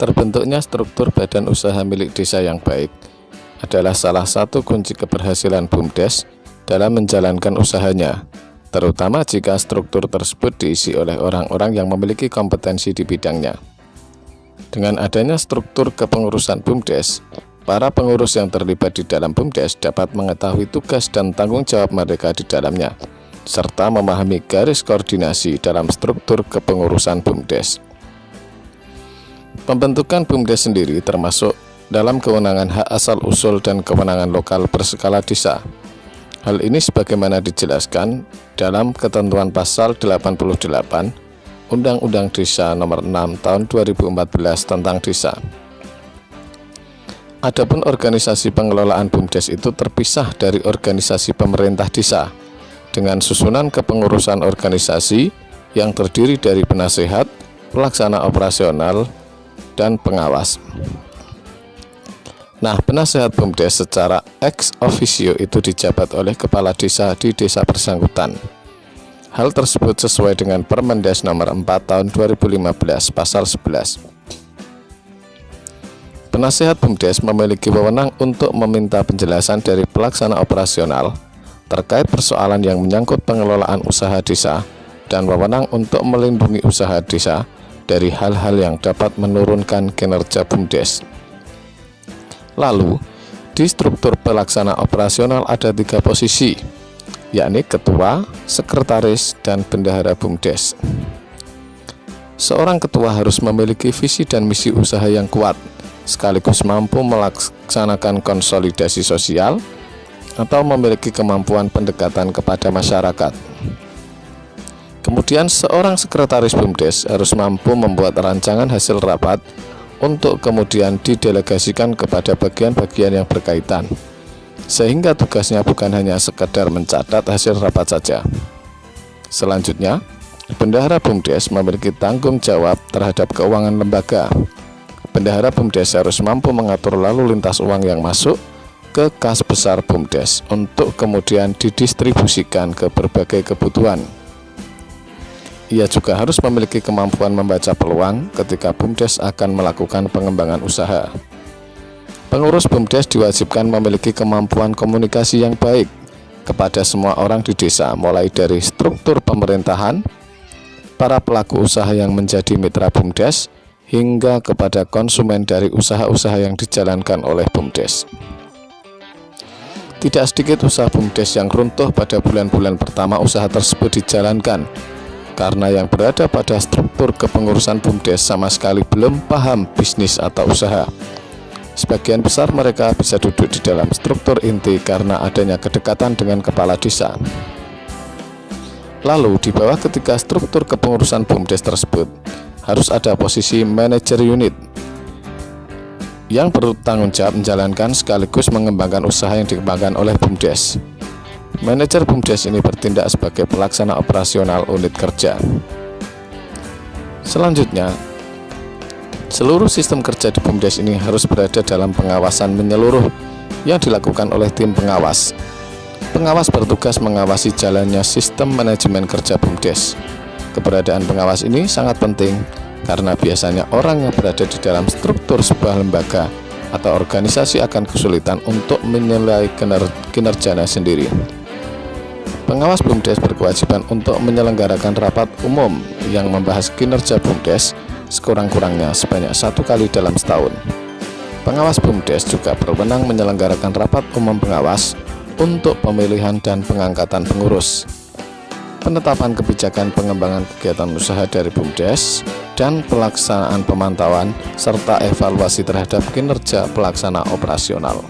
Terbentuknya struktur badan usaha milik desa yang baik adalah salah satu kunci keberhasilan BUMDes dalam menjalankan usahanya, terutama jika struktur tersebut diisi oleh orang-orang yang memiliki kompetensi di bidangnya. Dengan adanya struktur kepengurusan BUMDes, para pengurus yang terlibat di dalam BUMDes dapat mengetahui tugas dan tanggung jawab mereka di dalamnya, serta memahami garis koordinasi dalam struktur kepengurusan BUMDes. Pembentukan BUMDes sendiri termasuk dalam kewenangan hak asal-usul dan kewenangan lokal berskala desa. Hal ini sebagaimana dijelaskan dalam ketentuan pasal 88 Undang-Undang Desa Nomor 6 Tahun 2014 tentang Desa. Adapun organisasi pengelolaan BUMDes itu terpisah dari organisasi pemerintah desa dengan susunan kepengurusan organisasi yang terdiri dari penasehat, pelaksana operasional, dan pengawas. Nah, penasehat BUMDes secara ex officio itu dijabat oleh kepala desa di desa bersangkutan. Hal tersebut sesuai dengan Permendes Nomor 4 Tahun 2015 Pasal 11. Penasehat BUMDes memiliki wewenang untuk meminta penjelasan dari pelaksana operasional terkait persoalan yang menyangkut pengelolaan usaha desa dan wewenang untuk melindungi usaha desa dari hal-hal yang dapat menurunkan kinerja BUMDes. Lalu, di struktur pelaksana operasional ada 3 posisi, yakni ketua, sekretaris, dan bendahara BUMDes. Seorang ketua harus memiliki visi dan misi usaha yang kuat, sekaligus mampu melaksanakan konsolidasi sosial atau memiliki kemampuan pendekatan kepada masyarakat. Kemudian seorang sekretaris BUMDes harus mampu membuat rancangan hasil rapat untuk kemudian didelegasikan kepada bagian-bagian yang berkaitan, sehingga tugasnya bukan hanya sekedar mencatat hasil rapat saja. Selanjutnya, bendahara BUMDes memiliki tanggung jawab terhadap keuangan lembaga. Bendahara BUMDes harus mampu mengatur lalu lintas uang yang masuk ke kas besar BUMDes untuk kemudian didistribusikan ke berbagai kebutuhan. Ia juga harus memiliki kemampuan membaca peluang ketika BUMDes akan melakukan pengembangan usaha. Pengurus BUMDes diwajibkan memiliki kemampuan komunikasi yang baik kepada semua orang di desa, mulai dari struktur pemerintahan, para pelaku usaha yang menjadi mitra BUMDes, hingga kepada konsumen dari usaha-usaha yang dijalankan oleh BUMDes. Tidak sedikit usaha BUMDes yang runtuh pada bulan-bulan pertama usaha tersebut dijalankan, karena yang berada pada struktur kepengurusan BUMDes sama sekali belum paham bisnis atau usaha. Sebagian besar mereka bisa duduk di dalam struktur inti karena adanya kedekatan dengan kepala desa. Lalu di bawah ketiga struktur kepengurusan BUMDes tersebut harus ada posisi manajer unit yang bertanggung jawab menjalankan sekaligus mengembangkan usaha yang dikembangkan oleh BUMDes. Manajer BUMDes ini bertindak sebagai pelaksana operasional unit kerja. Selanjutnya, seluruh sistem kerja di BUMDes ini harus berada dalam pengawasan menyeluruh yang dilakukan oleh tim pengawas. Pengawas bertugas mengawasi jalannya sistem manajemen kerja BUMDes. Keberadaan pengawas ini sangat penting karena biasanya orang yang berada di dalam struktur sebuah lembaga atau organisasi akan kesulitan untuk menilai kinerjanya sendiri. Pengawas BUMDes berkewajiban untuk menyelenggarakan rapat umum yang membahas kinerja BUMDes sekurang-kurangnya sebanyak 1 kali dalam setahun. Pengawas BUMDes juga berwenang menyelenggarakan rapat umum pengawas untuk pemilihan dan pengangkatan pengurus, penetapan kebijakan pengembangan kegiatan usaha dari BUMDes, dan pelaksanaan pemantauan serta evaluasi terhadap kinerja pelaksana operasional.